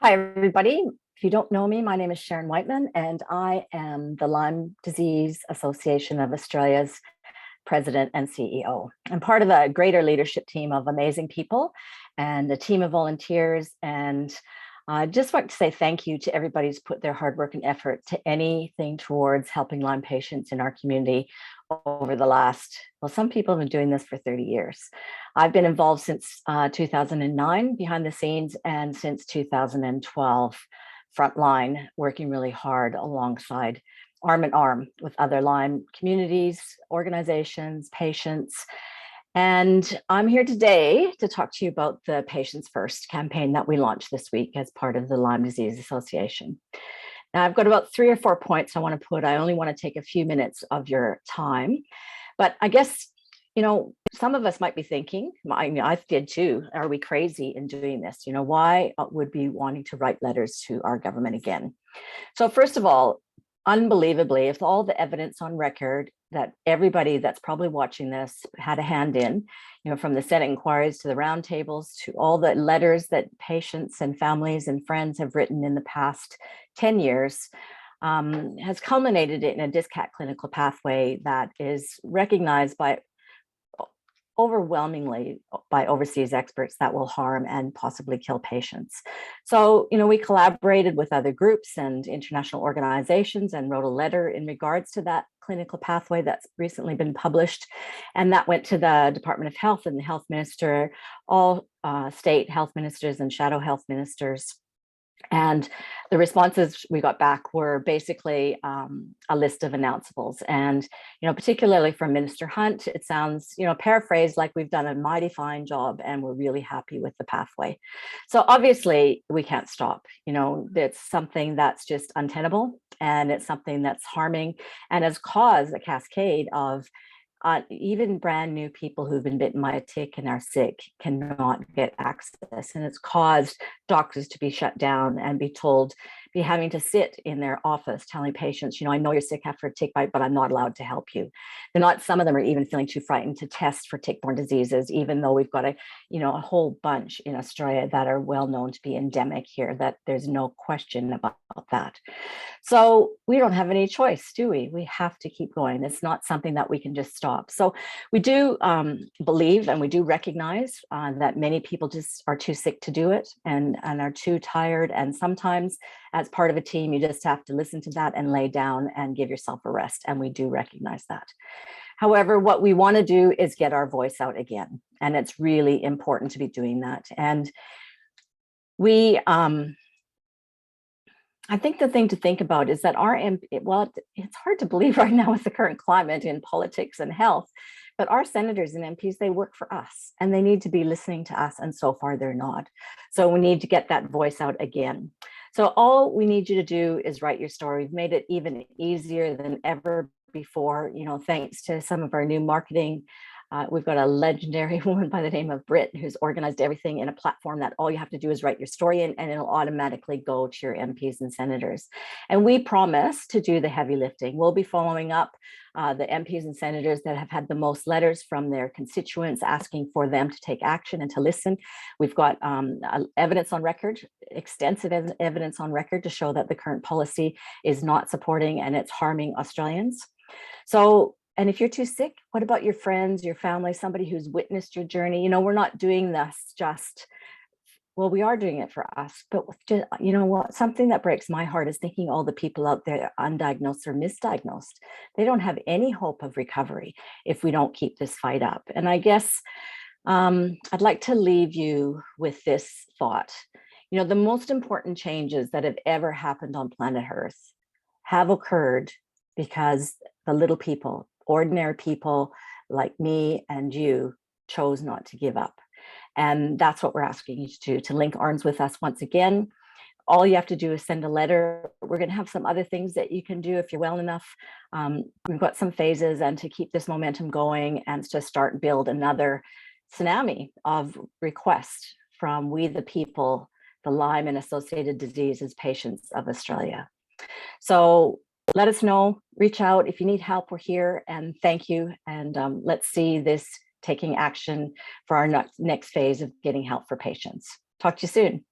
Hi, everybody. If you don't know me, my name is Sharon Whiteman, and I am the Lyme Disease Association of Australia's president and CEO. I'm part of a greater leadership team of amazing people and a team of volunteers. And I just want to say thank you to everybody who's put their hard work and effort to anything towards helping Lyme patients in our community over the last, well, some people have been doing this for 30 years. I've been involved since 2009 behind the scenes, and since 2012 frontline, working really hard alongside arm in arm with other Lyme communities, organizations, patients. And I'm here today to talk to you about the Patients First campaign that we launched this week as part of the Lyme Disease Association. Now, I've got about 3 or 4 points I want to put. I only want to take a few minutes of your time, but I guess, some of us might be thinking, I did too, are we crazy in doing this? Why would we wanting to write letters to our government again? So first of all, unbelievably, if all the evidence on record that everybody that's probably watching this had a hand in, from the Senate inquiries to the roundtables to all the letters that patients and families and friends have written in the past 10 years, has culminated in a DISCAT clinical pathway that is recognized overwhelmingly by overseas experts that will harm and possibly kill patients. So, we collaborated with other groups and international organizations and wrote a letter in regards to that clinical pathway that's recently been published. And that went to the Department of Health and the health minister, all state health ministers and shadow health ministers. And the responses we got back were basically a list of announceables. And, particularly from Minister Hunt, it sounds, paraphrased like we've done a mighty fine job and we're really happy with the pathway. So obviously we can't stop. It's something that's just untenable, and it's something that's harming and has caused a cascade of even brand new people who've been bitten by a tick and are sick cannot get access. And it's caused doctors to be shut down and be having to sit in their office telling patients, I know you're sick after a tick bite, but I'm not allowed to help you. Some of them are even feeling too frightened to test for tick-borne diseases, even though we've got a whole bunch in Australia that are well known to be endemic here, that there's no question about that. So we don't have any choice, do we? We have to keep going. It's not something that we can just stop. So we do believe, and we do recognize that many people just are too sick to do it and are too tired. And sometimes as part of a team, you just have to listen to that and lay down and give yourself a rest. And we do recognize that. However, what we want to do is get our voice out again. And it's really important to be doing that. And I think the thing to think about is that it's hard to believe right now with the current climate in politics and health, but our senators and MPs, they work for us and they need to be listening to us. And so far they're not. So we need to get that voice out again. So all we need you to do is write your story. We've made it even easier than ever before, thanks to some of our new marketing. We've got a legendary woman by the name of Britt who's organized everything in a platform that all you have to do is write your story in, and it'll automatically go to your MPs and senators. And we promise to do the heavy lifting. We'll be following up the MPs and senators that have had the most letters from their constituents asking for them to take action and to listen. We've got evidence on record, extensive evidence on record to show that the current policy is not supporting and it's harming Australians. So, and if you're too sick, what about your friends, your family, somebody who's witnessed your journey? We're not doing this we are doing it for us, but just, what, something that breaks my heart is thinking all the people out there undiagnosed or misdiagnosed. They don't have any hope of recovery if we don't keep this fight up. And I guess I'd like to leave you with this thought. The most important changes that have ever happened on planet Earth have occurred because the little people, ordinary people like me and you, chose not to give up. And that's what we're asking you to link arms with us once again. All you have to do is send a letter. We're going to have some other things that you can do if you're well enough. We've got some phases, and to keep this momentum going and to start and build another tsunami of requests from we the people, the Lyme and associated diseases patients of Australia. So let us know, reach out. If you need help, we're here, and thank you. And let's see this taking action for our next phase of getting help for patients. Talk to you soon.